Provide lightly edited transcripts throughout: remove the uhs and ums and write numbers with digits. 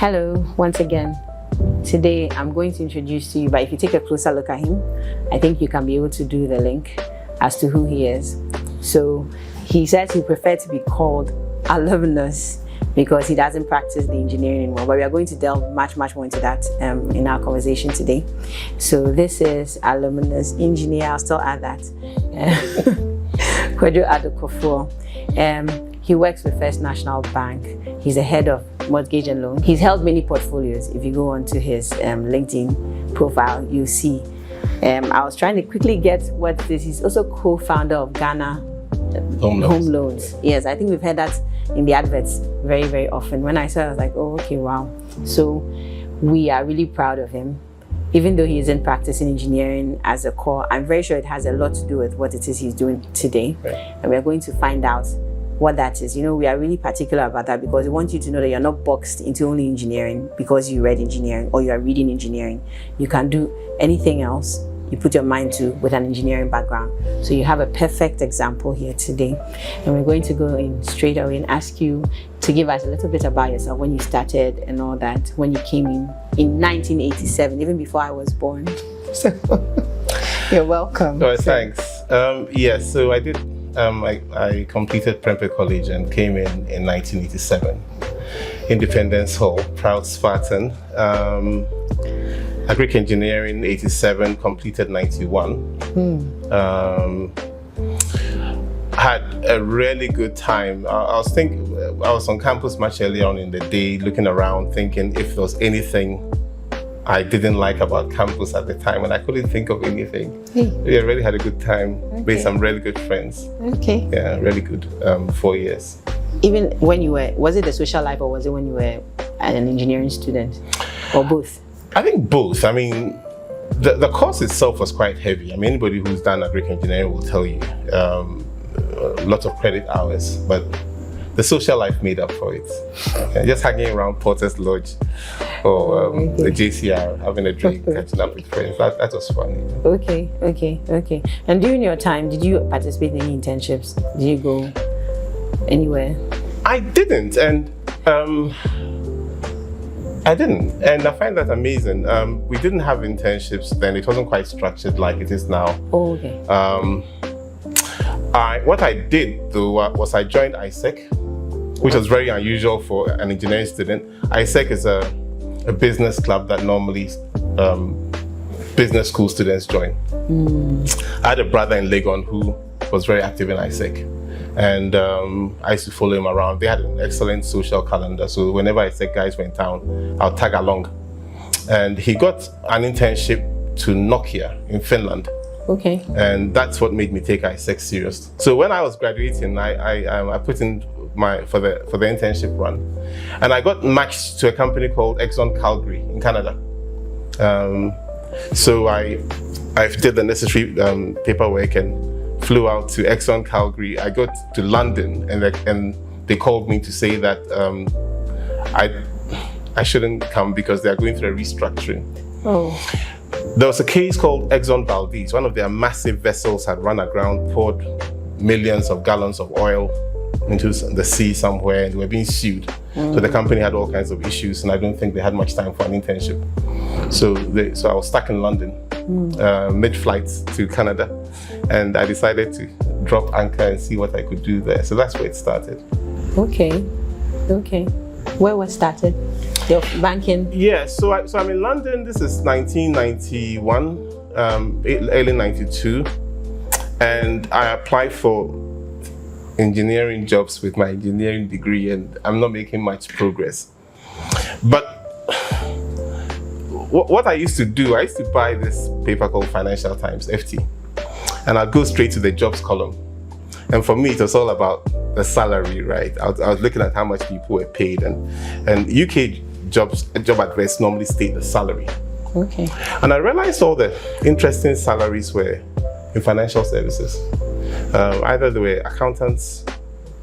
Hello, once again. Today I'm going to introduce to you, but if you take a closer look at him, I think you can be able to do the link as to who he is. So he says he prefers to be called alumnus because he doesn't practice the engineering anymore, but we are going to delve much more into that in our conversation today. So this is alumnus engineer, I'll still add that, Kojo Addo-Kufour. He works with First National Bank. He's the head of mortgage and loan. He's held many portfolios. If you go onto his LinkedIn profile, you'll see. I was trying to quickly get what this is. He's also co-founder of Ghana Home Loans. Yes, I think we've heard that in the adverts very often. When I saw it, I was like, oh, okay, wow. So we are really proud of him. Even though he isn't practicing engineering as a core, I'm very sure it has a lot to do with what it is he's doing today. Right. And we're going to find out what that is. You know, we are really particular about that because we want you to know that you're not boxed into only engineering because you read engineering or you are reading engineering. You can do anything else you put your mind to with an engineering background. So you have a perfect example here today. And we're going to go in straight away and ask you to give us a little bit about yourself, when you started and all that, when you came in 1987, even before I was born. So you're welcome. Oh, thanks. So I did. I completed Prempeh College and came in 1987. Independence Hall, proud Spartan. Agric Engineering 87, completed 91. Had a really good time. I was on campus much earlier on in the day, looking around, thinking if there was anything I didn't like about campus at the time, and I couldn't think of anything. We really had a good time, made some really good friends. Okay. Yeah, really good 4 years. Even when you were, was it the social life or was it when you were an engineering student, or both? I think both. I mean, the course itself was quite heavy. I mean, anybody who's done agric engineering will tell you lots of credit hours, but the social life made up for it. Just hanging around Porter's Lodge or the JCR, having a drink, catching up with friends. That was fun. Okay. And during your time, did you participate in any internships? Did you go anywhere? I didn't, and I find that amazing. We didn't have internships then. It wasn't quite structured like it is now. Oh, okay. What I did though was I joined ISEC, which was very unusual for an engineering student. ISEC is a business club that normally business school students join. I had a brother in Legon who was very active in ISEC, and I used to follow him around. They had an excellent social calendar, so whenever ISEC guys were in town, I'll tag along. And he got an internship to Nokia in Finland. Okay. And that's what made me take ISEC serious. So when I was graduating, I put in for the internship run, and I got matched to a company called Exxon Calgary in Canada. So I did the necessary paperwork and flew out to Exxon Calgary. I got to London, and they called me to say that I shouldn't come because they are going through a restructuring. Oh. There was a case called Exxon Valdez. One of their massive vessels had run aground, poured millions of gallons of oil into the sea somewhere, and they were being sued. So the company had all kinds of issues, and I don't think they had much time for an internship. So I was stuck in London, mid-flight to Canada, and I decided to drop anchor and see what I could do there. So that's where it started. Okay. Where was started? Your banking? Yeah, so I'm in London. This is 1991, early 92, and I applied for engineering jobs with my engineering degree, and I'm not making much progress. But what I used to do, I used to buy this paper called Financial Times, FT, and I'd go straight to the jobs column. And for me, it was all about the salary, right? I was looking at how much people were paid, and UK job adverts normally state the salary. Okay. And I realized all the interesting salaries were in financial services. Either they were accountants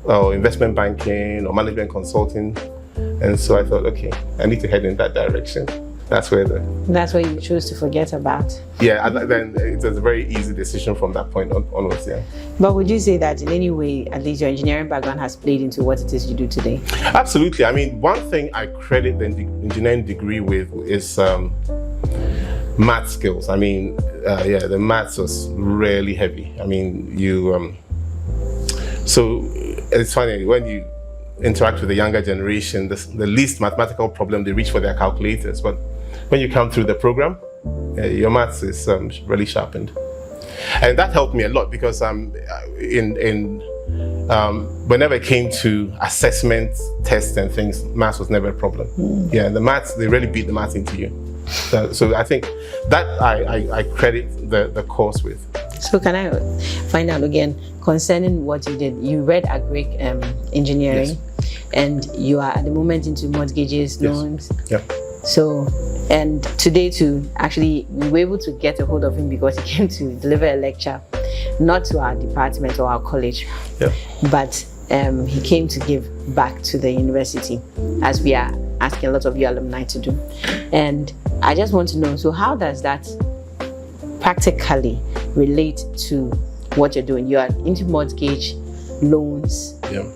or investment banking or management consulting. And so I thought, okay, I need to head in that direction. That's where you choose to forget about. Yeah, and then it was a very easy decision from that point onwards. Yeah. But would you say that in any way, at least your engineering background has played into what it is you do today? Absolutely. I mean, one thing I credit the engineering degree with is math skills. I mean, the maths was really heavy. I mean, so it's funny when you interact with the younger generation, the least mathematical problem they reach for their calculators, but when you come through the program, your maths is really sharpened, and that helped me a lot because whenever it came to assessment tests and things, maths was never a problem. Yeah, the maths, they really beat the maths into you. So I think that I credit the course with. So can I find out again concerning what you did? You read agric engineering, yes. And you are at the moment into mortgages, loans. Yes. Yeah. So, and today too, actually, we were able to get a hold of him because he came to deliver a lecture, not to our department or our college, yeah. But he came to give back to the university, as we are asking a lot of you alumni to do. And I just want to know, so how does that practically relate to what you're doing? You are into mortgage, loans. Yeah.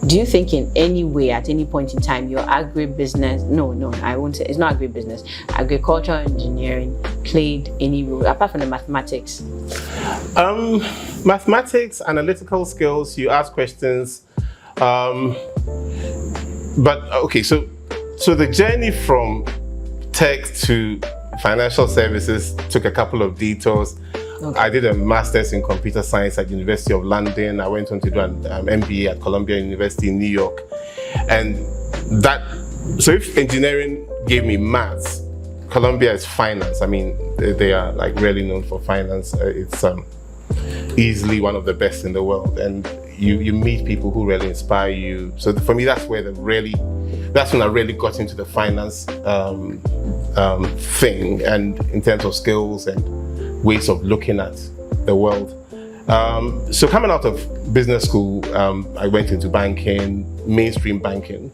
Do you think in any way, at any point in time, your agribusiness, no, I won't say, it's not agribusiness, agricultural engineering played any role, apart from the mathematics? Mathematics, analytical skills, you ask questions. But okay, so the journey from tech to financial services took a couple of detours. Okay. I did a master's in computer science at the University of London. I went on to do an MBA at Columbia University in New York. And so if engineering gave me maths, Columbia is finance. I mean, they are like really known for finance. It's easily one of the best in the world. And you meet people who really inspire you. So for me, that's when I really got into the finance thing, and in terms of skills and ways of looking at the world. So coming out of business school, I went into banking, mainstream banking.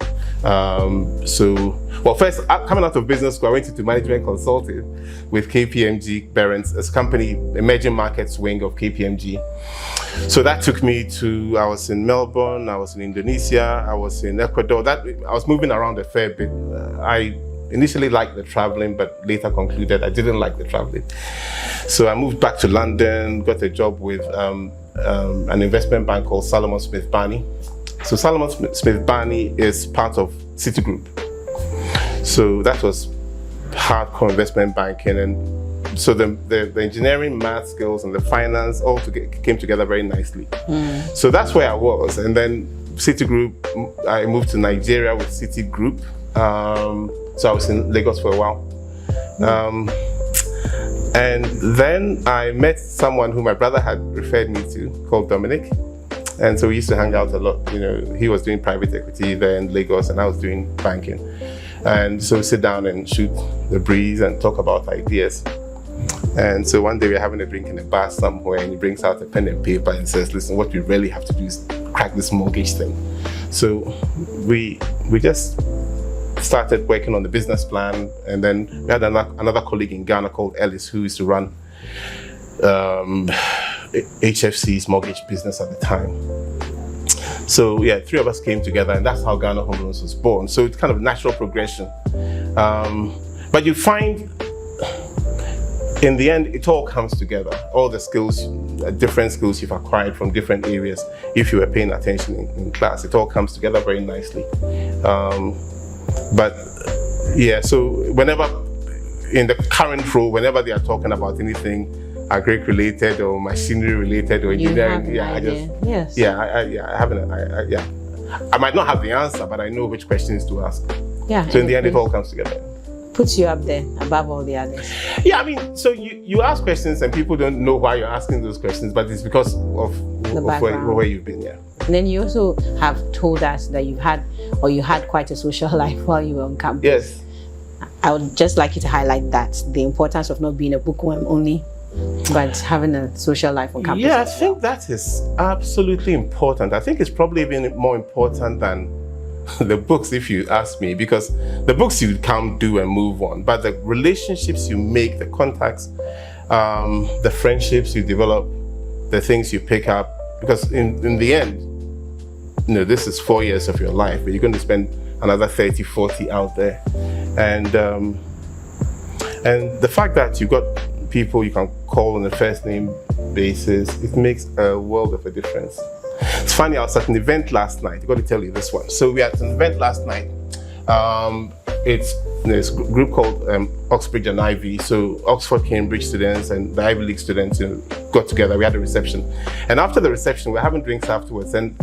First, coming out of business school, I went into management consulting with KPMG Barron's, a company, emerging markets wing of KPMG. So that took me to, I was in Melbourne, I was in Indonesia, I was in Ecuador. I was moving around a fair bit. I initially liked the traveling, but later concluded I didn't like the traveling. So I moved back to London, got a job with an investment bank called Salomon Smith Barney. So Salomon Smith Barney is part of Citigroup. So that was hardcore investment banking, and so the engineering, math skills, and the finance all came together very nicely. So that's where I was, and then Citigroup, I moved to Nigeria with Citigroup. So I was in Lagos for a while. And then I met someone who my brother had referred me to, called Dominic. And so we used to hang out a lot. You know, he was doing private equity there in Lagos, and I was doing banking. And so we sit down and shoot the breeze and talk about ideas. And so one day we're having a drink in a bar somewhere, and he brings out a pen and paper and says, listen, what we really have to do is crack this mortgage thing. So we just started working on the business plan, and then we had another colleague in Ghana called Ellis, who used to run HFC's mortgage business at the time. So yeah, three of us came together, and that's how Ghana Home Loans was born. So it's kind of natural progression. But you find, in the end, it all comes together. All the skills, different skills you've acquired from different areas, if you were paying attention in class, it all comes together very nicely. But yeah, so whenever, in the current role, whenever they are talking about anything agric related or machinery related or engineering, I might not have the answer, but I know which questions to ask. Yeah. So in the end, it all comes together. Puts you up there above all the others. Yeah, I mean, so you ask questions and people don't know why you're asking those questions, but it's because of where you've been. Yeah. And then you also have told us that you had quite a social life while you were on campus. Yes. I would just like you to highlight that, the importance of not being a bookworm only, but having a social life on campus. Yeah, I think that is absolutely important. I think it's probably even more important than the books, if you ask me, because the books you come, do, and move on, but the relationships you make, the contacts, the friendships you develop, the things you pick up, because in the end, this is 4 years of your life, but you're going to spend another 30, 40 out there. And the fact that you've got people you can call on a first name basis, it makes a world of a difference. It's funny, I was at an event last night. I've got to tell you this one. So we had an event last night. It's this group called Oxbridge and Ivy. So Oxford, Cambridge students and the Ivy League students got together. We had a reception. And after the reception, we're having drinks afterwards. And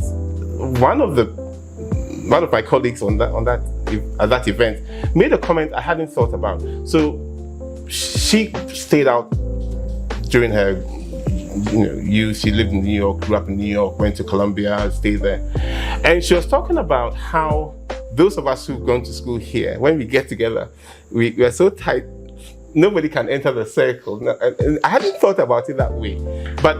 one of my colleagues at that event made a comment I hadn't thought about. So she stayed out during her youth. She lived in New York, grew up in New York, went to Columbia, stayed there. And she was talking about how those of us who've gone to school here, when we get together, we are so tight, nobody can enter the circle. And I hadn't thought about it that way. But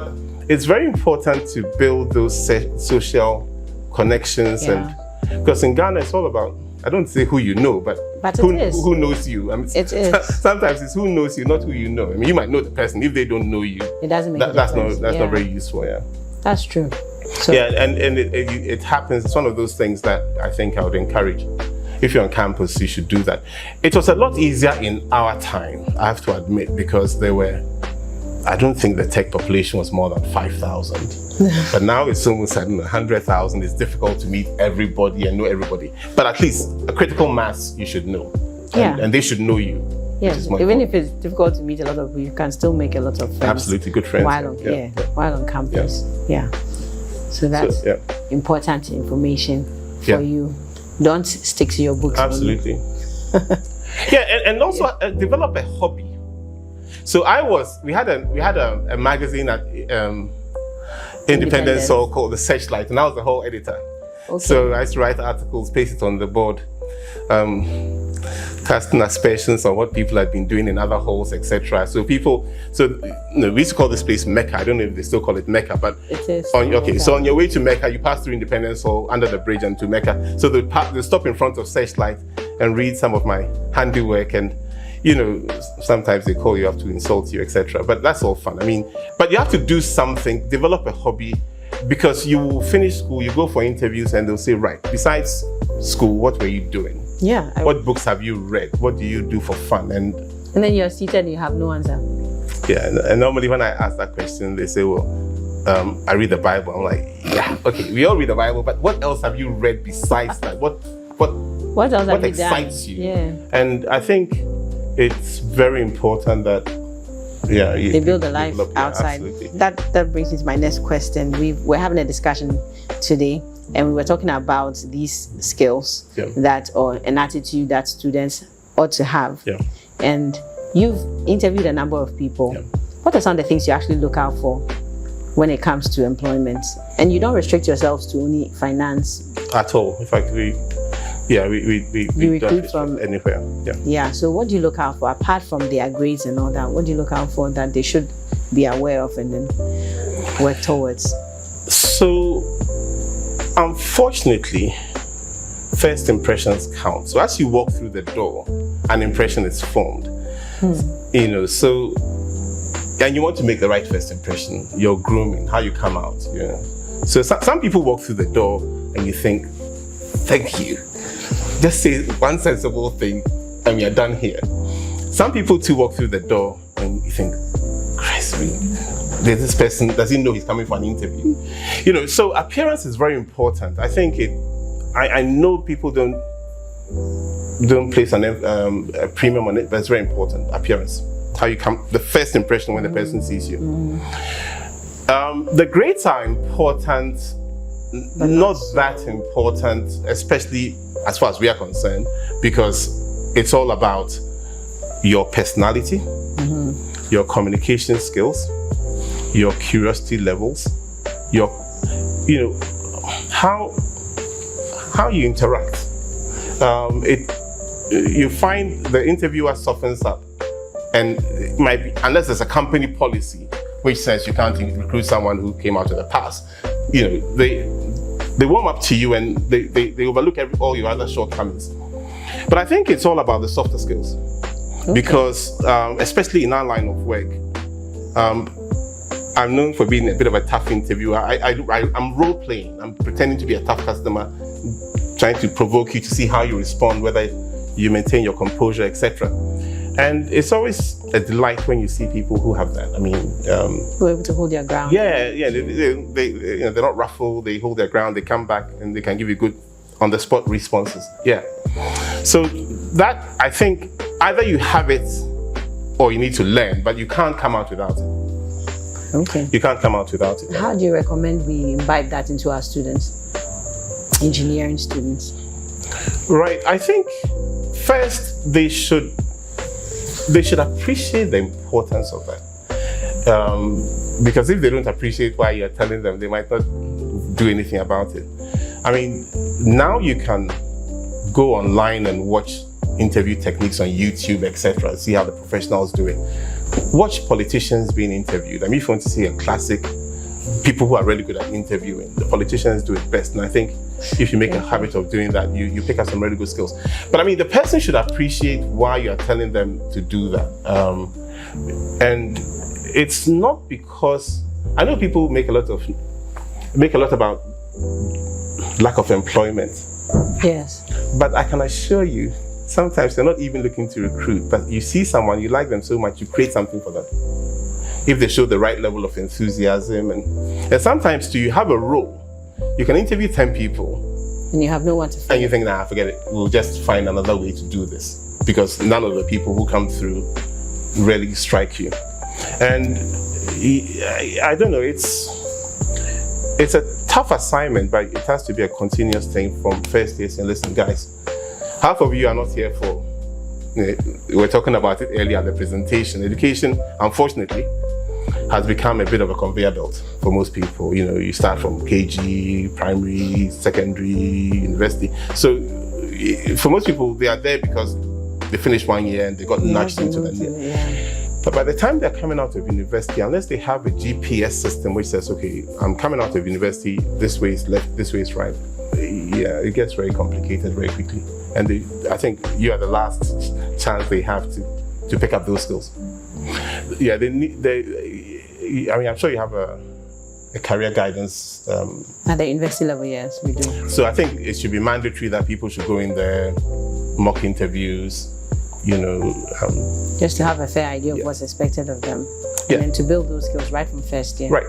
it's very important to build those social connections. Yeah. And because in Ghana, it's all about, I don't say who you know, but who knows you. I mean, it is. Sometimes it's who knows you, not who you know. I mean, you might know the person. If they don't know you, it doesn't make a difference. That's not very useful. Yeah, that's true. So, yeah, and it happens. It's one of those things that I think I would encourage. If you're on campus, you should do that. It was a lot easier in our time, I have to admit, because I don't think the tech population was more than 5,000. But now it's almost 100,000. It's difficult to meet everybody and know everybody. But at least a critical mass you should know. And they should know you. Yes, even if it's difficult to meet a lot of people, you can still make a lot of friends. Absolutely, good friends. While on campus. Yeah. So that's important information for you. Don't stick to your books. Absolutely. And also develop a hobby. So we had a magazine at Independent Soul called The Searchlight, and I was the whole editor. Okay. So I used to write articles, paste it on the board, casting aspersions on what people had been doing in other halls, etc. So we used to call this place Mecca. I don't know if they still call it Mecca, but it is. So on your way to Mecca, you pass through Independence Hall, under the bridge, and to Mecca. So they stop in front of Searchlight and read some of my handiwork, and sometimes they call you up to insult you, etc. But that's all fun. I mean, but you have to do something, develop a hobby, because you will finish school, you go for interviews, and they'll say, right, besides school, what were you doing? Yeah. What books have you read? What do you do for fun? And then you're seated and you have no answer. Yeah, and normally when I ask that question, they say, well, I read the Bible. I'm like, yeah, okay, we all read the Bible, but what else have you read besides that? What else have you excites done? you? Yeah. And I think it's very important that they build a life outside. Absolutely. That brings me to my next question. We're having a discussion today, and we were talking about these skills or an attitude that students ought to have. Yeah. And you've interviewed a number of people. Yeah. What are some of the things you actually look out for when it comes to employment? And you don't restrict yourselves to only finance at all. In fact, we recruit from anywhere. Yeah. So what do you look out for apart from their grades and all that? What do you look out for that they should be aware of and then work towards? So, unfortunately, first impressions count. So as you walk through the door, an impression is formed. So, and you want to make the right first impression. Your grooming, how you come out. So some people walk through the door and you think, thank you. Just say one sensible thing and we are done here. Some people too walk through the door and you think, Christ, this person, does he know he's coming for an interview? So appearance is very important. I think I know people don't place a premium on it, but it's very important. Appearance, how you come, the first impression when the person sees you. The grades are important, not that important, especially as far as we are concerned, because it's all about your personality, your communication skills, your curiosity levels, your, how you interact. You find the interviewer softens up, and it might be, unless there's a company policy which says you can't recruit someone who came out of the past, they warm up to you and they overlook all your other shortcomings. But I think it's all about the softer skills. Okay. Because especially in our line of work, I'm known for being a bit of a tough interviewer. I'm role playing. I'm pretending to be a tough customer, trying to provoke you to see how you respond, whether you maintain your composure, etc. And it's always a delight when you see people who have that. I mean, who are able to hold their ground. Yeah. They're not ruffled. They hold their ground. They come back and they can give you good on-the-spot responses. Yeah. So that, I think, either you have it or you need to learn, but you can't come out without it. Okay. You can't come out without it. How do you recommend we imbibe that into our students, engineering students? Right. I think first they should appreciate the importance of that. Because if they don't appreciate why you're telling them, they might not do anything about it. I mean, now you can go online and watch interview techniques on YouTube, etc. See how the professionals do it. Watch politicians being interviewed. I mean, if you want to see a classic, people who are really good at interviewing, the politicians do it best. And I think if you make a habit of doing that, you pick up some really good skills. But I mean, the person should appreciate why you're telling them to do that. And it's not because, I know people make a lot about lack of employment. Yes. But I can assure you, sometimes they're not even looking to recruit, but you see someone, you like them so much, you create something for them. If they show the right level of enthusiasm. And sometimes too, you have a role. You can interview 10 people. And you have no one to find. And you think, nah, forget it. We'll just find another way to do this. Because none of the people who come through really strike you. And I don't know, it's a tough assignment, but it has to be a continuous thing from first day saying, listen, guys, half of you are not here for, we were talking about it earlier at the presentation. Education, unfortunately, has become a bit of a conveyor belt for most people. You know, you start from KG, primary, secondary, university. So for most people, they are there because they finished 1 year and they got nudged into the year. But by the time they're coming out of university, unless they have a GPS system which says, okay, I'm coming out of university, this way is left, this way is right. Yeah, it gets very complicated very quickly. And I think you are the last chance they have to pick up those skills. Yeah, I mean, I'm sure you have a career guidance. At the university level, yes, we do. So I think it should be mandatory that people should go in there, mock interviews, you know. Just to have a fair idea of what's expected of them. And then to build those skills right from first year. Right.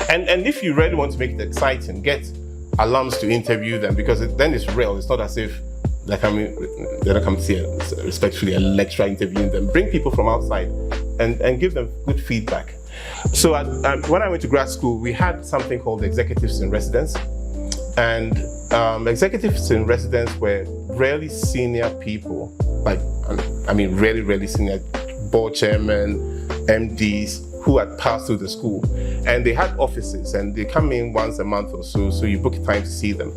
And if you really want to make it exciting, get alums to interview them, because then it's real. It's not as if they're not coming to see respectfully a lecturer interviewing them. Bring people from outside and give them good feedback. So when I went to grad school, we had something called executives in residence. And executives in residence were really senior people, really, really senior board chairmen, MDs, who had passed through the school. And they had offices and they come in once a month or so, so you book time to see them.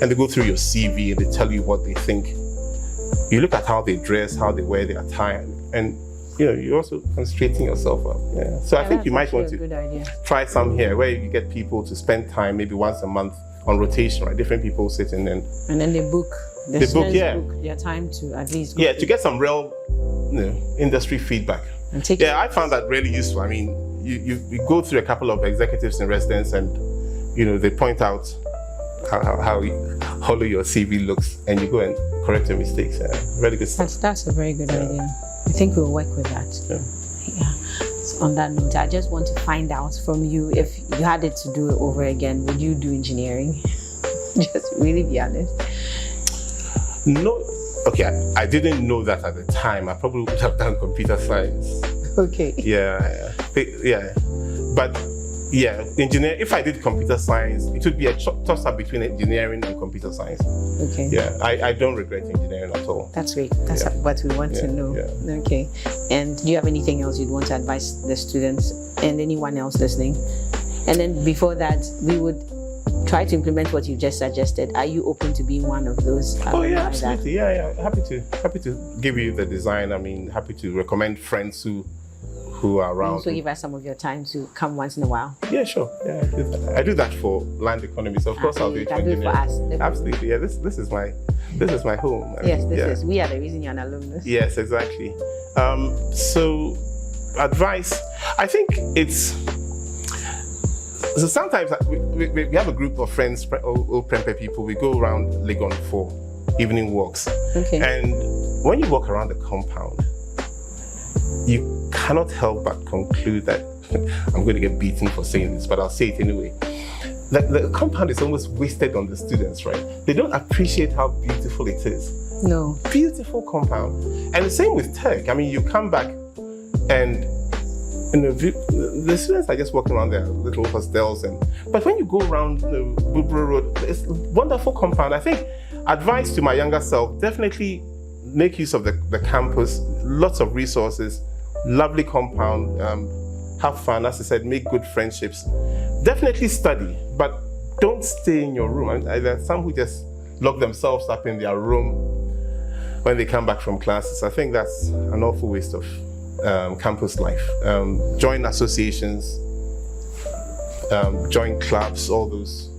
And they go through your CV and they tell you what they think. You look at how they dress, how they wear their attire, and you're also concentrating yourself up. Yeah. So I think you might want to try some here, where you get people to spend time maybe once a month on rotation, right? Different people sitting in. And then they book. They book their time to at least go to get some real industry feedback. And take I found that really useful. I mean, you go through a couple of executives in residence and they point out how hollow your CV looks, and you go and correct your mistakes. Really good stuff. That's a very good idea. I think we'll work with that. Yeah. So on that note, I just want to find out from you, if you had it to do it over again, would you do engineering? Just really be honest. No. Okay, I didn't know that at the time. I probably would have done computer science. Okay. Yeah. But if I did computer science, it would be a toss-up between engineering and computer science. Okay. Yeah, I don't regret engineering at all. That's great. That's what we want to know. Yeah. Okay. And do you have anything else you'd want to advise the students and anyone else listening? And then before that, we would try to implement what you just suggested. Are you open to being one of those? Oh yeah, absolutely. Yeah. Happy to give you the design. I mean, happy to recommend friends who who are around. Also give us some of your time to come once in a while. Yeah, sure. Yeah, I do that for land economy, so of course I'll do it for engineering. Do it for us. Definitely. Absolutely. Yeah, this is my home. Yes, we are the reason you're an alumnus. Yes, exactly. So advice, I think it's, so sometimes we have a group of friends, old Prempeh people, we go around Legon for evening walks. Okay. And when you walk around the compound, you cannot help but conclude that, I'm going to get beaten for saying this, but I'll say it anyway. The compound is almost wasted on the students, right? They don't appreciate how beautiful it is. No. Beautiful compound. And the same with tech. I mean, you come back and the students are just walking around their little hostels, but when you go around Bubro Road, it's a wonderful compound. I think advice to my younger self, definitely make use of the campus, lots of resources, lovely compound, have fun, as I said, make good friendships. Definitely study, but don't stay in your room. There are some who just lock themselves up in their room when they come back from classes. I think that's an awful waste of campus life. Join associations, join clubs, all those,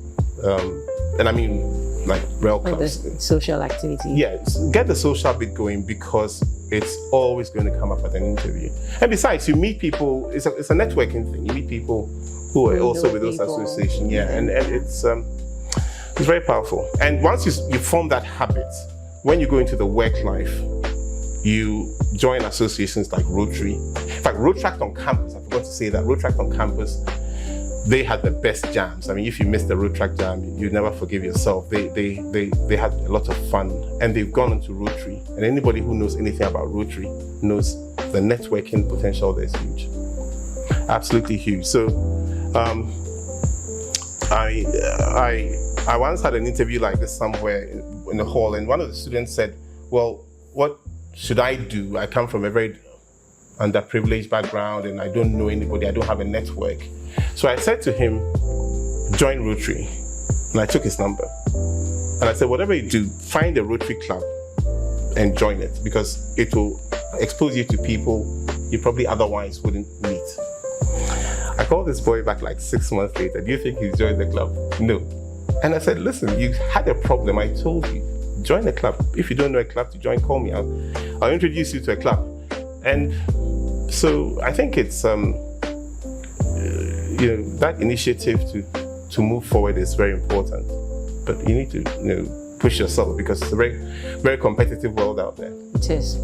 and I mean like rail clubs. The social activity. Yes, get the social bit going, because it's always going to come up at an interview. And besides, you meet people, it's a networking thing. You meet people who are also with those associations. Yeah, and it's very powerful. And once you form that habit, when you go into the work life, you join associations like Rotary. In fact, Rotract on campus, I forgot to say that, Rotract on campus, they had the best jams. I mean, if you missed the Rotract jam, you never forgive yourself. They had a lot of fun, and they've gone into Rotary. And anybody who knows anything about Rotary knows the networking potential there is huge. Absolutely huge. So I once had an interview like this somewhere in the hall, and one of the students said, well, what should I do? I come from a very underprivileged background and I don't know anybody, I don't have a network. So I said to him, join Rotary. And I took his number. And I said, whatever you do, find a Rotary club and join it, because it will expose you to people you probably otherwise wouldn't meet. I called this boy back like 6 months later. Do you think he's joined the club? No. And I said, listen, you had a problem, I told you. Join the club. If you don't know a club to join, call me. I'll introduce you to a club. And so I think it's that initiative to move forward is very important. But you need to push yourself, because it's a very, very competitive world out there. It is.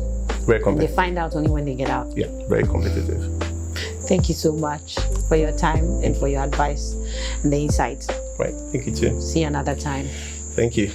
Very competitive. They find out only when they get out. Yeah, very competitive. Thank you so much for your time and for your advice and the insights. Right. Thank you too. See you another time. Thank you.